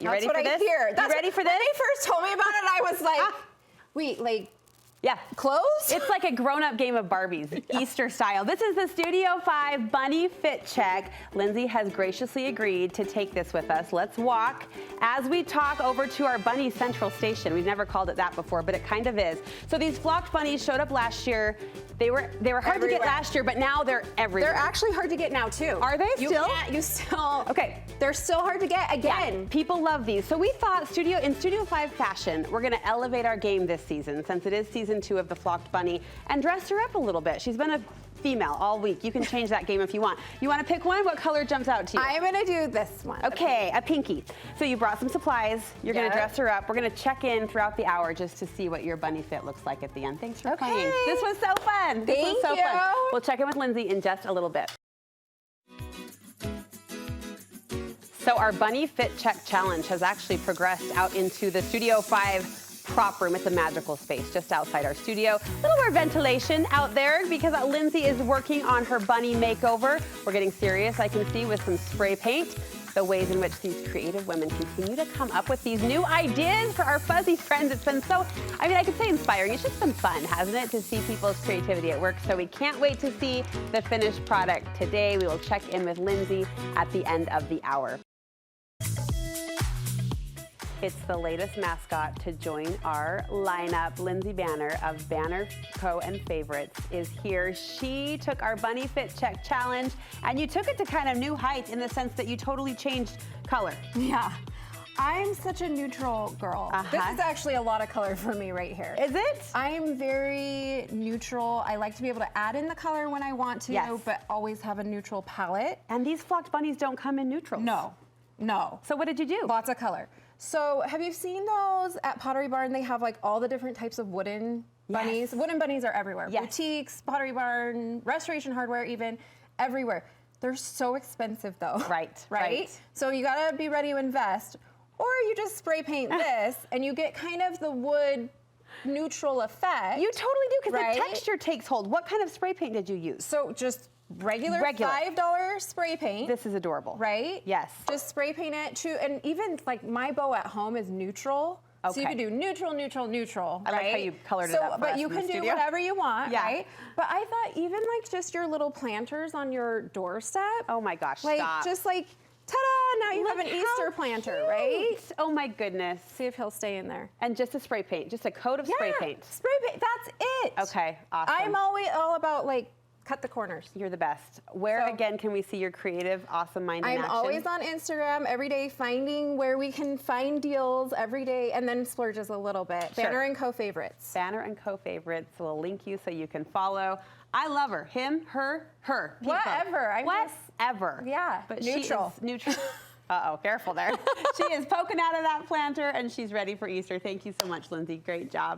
You ready for this? That's what I hear. You ready for this? When they first told me about it, I was like, wait, like, yeah. clothes? It's like a grown-up game of Barbies, Easter style. This is the Studio 5 Bunny Fit Check. Lindsay has graciously agreed to take this with us. Let's walk as we talk over to our Bunny Central Station. We've never called it that before, but it kind of is. So these flocked bunnies showed up last year. They were hard to get last year, but now they're everywhere. They're actually hard to get now too. Are they still? You still. Okay. They're still hard to get again. Yeah, people love these. So we thought in Studio 5 fashion, we're gonna elevate our game this season since it is season 2 of the flocked bunny and dress her up a little bit. She's been a female all week. You can change that game if you want. You wanna pick one? What color jumps out to you? I'm gonna do this one. Okay, a pinky. So you brought some supplies. You're gonna dress her up. We're gonna check in throughout the hour just to see what your bunny fit looks like at the end. Thanks for playing. This was so fun. This was so fun. We'll check in with Lindsay in just a little bit. So our Bunny Fit Check Challenge has actually progressed out into the Studio 5 prop room. It's a magical space just outside our studio. A little more ventilation out there because Lindsay is working on her bunny makeover. We're getting serious, I can see, with some spray paint. The ways in which these creative women continue to come up with these new ideas for our fuzzy friends. It's been so, I mean, I could say inspiring. It's just been fun, hasn't it, to see people's creativity at work. So we can't wait to see the finished product today. We will check in with Lindsay at the end of the hour. It's the latest mascot to join our lineup. Lindsay Banner of Banner Co. and Favorites is here. She took our Bunny Fit Check Challenge, and you took it to kind of new heights in the sense that you totally changed color. Yeah. I'm such a neutral girl. This is actually a lot of color for me right here. Is it? I'm very neutral. I like to be able to add in the color when I want to, but always have a neutral palette. And these flocked bunnies don't come in neutrals. No, no. So what did you do? Lots of color. So have you seen those at Pottery Barn? They have like all the different types of wooden bunnies. Wooden bunnies are everywhere. Boutiques, Pottery Barn, Restoration Hardware even, everywhere. They're so expensive though. Right? So you gotta be ready to invest. Or you just spray paint this and you get kind of the wood neutral effect. You totally do, because the texture takes hold. What kind of spray paint did you use? So just regular $5 spray paint. This is adorable. Right? Yes. Just spray paint it to, and even like my bow at home is neutral. Okay. So you can do neutral, neutral, neutral. I like how you colored it up for But us you in the can do studio. whatever you want, right? But I thought even like just your little planters on your doorstep. Oh my gosh, like, stop. Just like, ta-da, now you have an Easter planter, right? Oh my goodness. See if he'll stay in there. And just a spray paint, just a coat of spray paint. Spray paint, that's it. Okay, awesome. I'm always all about like, cut the corners. You're the best. Where again can we see your creative, awesome mind in action? I'm always on Instagram every day, finding where we can find deals every day, and then splurges a little bit. Banner and Co. Favorites. Banner and Co. Favorites. We'll link you so you can follow. I love her. Him, her, her. People. Whatever. Whatever. Yeah. But neutral. She is neutral. Uh-oh, careful there. She is poking out of that planter, and she's ready for Easter. Thank you so much, Lindsay. Great job.